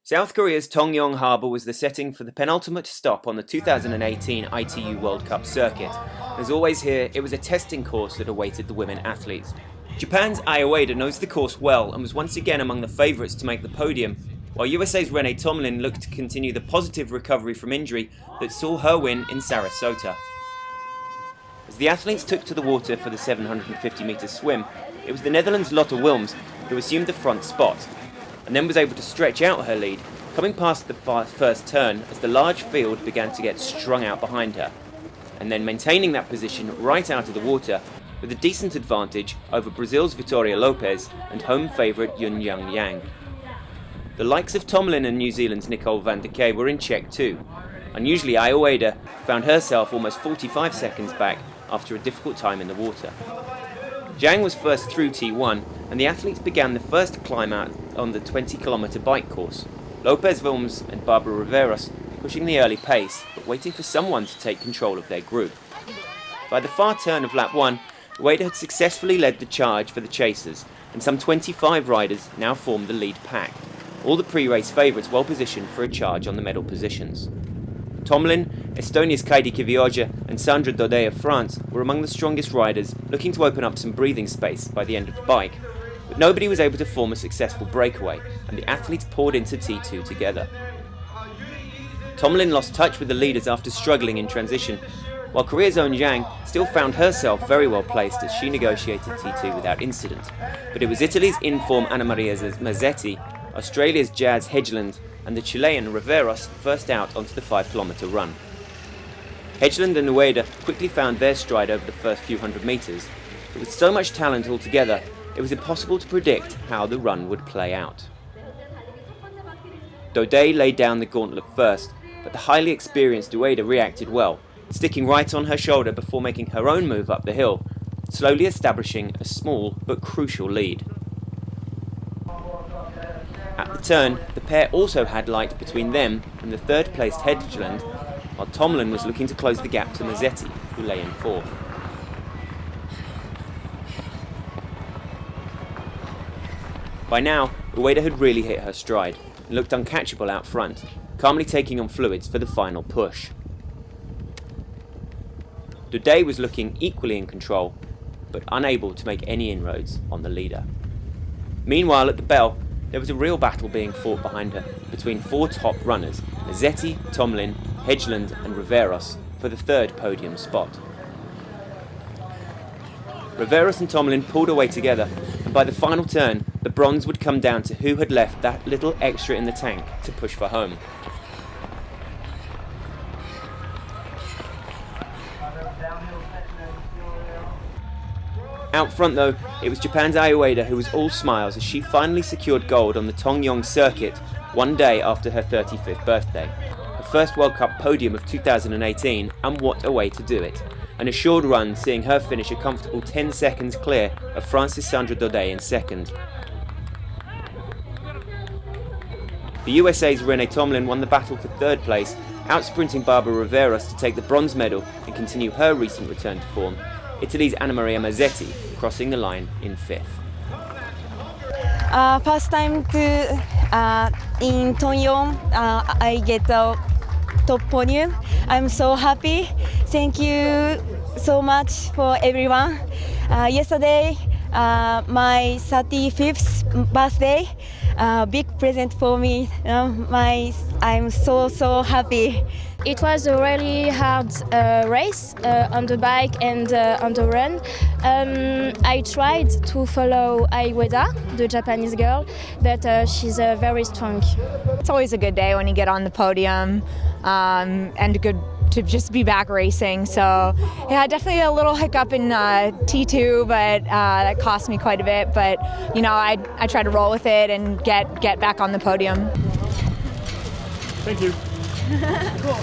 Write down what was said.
South Korea's Tongyeong harbour was the setting for the penultimate stop on the 2018 ITU World Cup circuit. As always here, it was a testing course that awaited the women athletes. Japan's Ai Ueda knows the course well and was once again among the favourites to make the podium, while USA's Renee Tomlin looked to continue the positive recovery from injury that saw her win in Sarasota. As the athletes took to the water for the 750-metre swim, it was the Netherlands' Lotte Wilms who assumed the front spot, and then was able to stretch out her lead, coming past the first turn as the large field began to get strung out behind her, and then maintaining that position right out of the water with a decent advantage over Brazil's Vitória Lopes and home favourite Yun Young Yang. The likes of Tomlin and New Zealand's Nicole van der Kay were in check too. Unusually, Ai Ueda found herself almost 45 seconds back after a difficult time in the water. Zhang was first through T1, and the athletes began the first climb out on the 20-kilometre bike course. Lopez Wilms and Barbara Riveros pushing the early pace, but waiting for someone to take control of their group. By the far turn of lap 1, Ueda had successfully led the charge for the chasers, and some 25 riders now formed the lead pack, all the pre-race favourites well positioned for a charge on the medal positions. Tomlin, Estonia's Kaidi Kivioja and Sandra Daudet of France were among the strongest riders, looking to open up some breathing space by the end of the bike, but nobody was able to form a successful breakaway, and the athletes poured into T2 together. Tomlin lost touch with the leaders after struggling in transition, while Korea's own Zhang still found herself very well placed as she negotiated T2 without incident, but it was Italy's in-form Anna Maria Mazzetti, Australia's Jazz Hedgeland and the Chilean Riveros first out onto the 5-kilometre run. Hedgeland and Ueda quickly found their stride over the first few hundred metres, but with so much talent altogether, it was impossible to predict how the run would play out. Daudet laid down the gauntlet first, but the highly experienced Ueda reacted well, sticking right on her shoulder before making her own move up the hill, slowly establishing a small but crucial lead. At the turn, the pair also had light between them and the third-placed Hedgeland, while Tomlin was looking to close the gap to Mazzetti, who lay in fourth. By now, Ueda had really hit her stride and looked uncatchable out front, calmly taking on fluids for the final push. Daudet was looking equally in control, but unable to make any inroads on the leader. Meanwhile, at the bell, there was a real battle being fought behind her between four top runners, Mazzetti, Tomlin, Hedgeland and Riveros, for the third podium spot. Riveros and Tomlin pulled away together, and by the final turn, the bronze would come down to who had left that little extra in the tank to push for home. Out front though, it was Japan's Ai Ueda who was all smiles as she finally secured gold on the Tongyeong circuit one day after her 35th birthday. Her first World Cup podium of 2018, and what a way to do it. An assured run seeing her finish a comfortable 10 seconds clear of France's Sandra Daudet in second. The USA's Renee Tomlin won the battle for third place, out-sprinting Barbara Riveros to take the bronze medal and continue her recent return to form. Italy's Anna Maria Mazzetti crossing the line in fifth. First time in Tongyeong, I get the top podium. I'm so happy. Thank you so much for everyone. Yesterday, my 35th birthday. Big present for me. I'm so happy. It was a really hard race on the bike and on the run. I tried to follow Ai Ueda, the Japanese girl, but she's very strong. It's always a good day when you get on the podium and good to just be back racing. So yeah, definitely a little hiccup in T2, but that cost me quite a bit. But you know, I try to roll with it and get back on the podium. Thank you. Cool.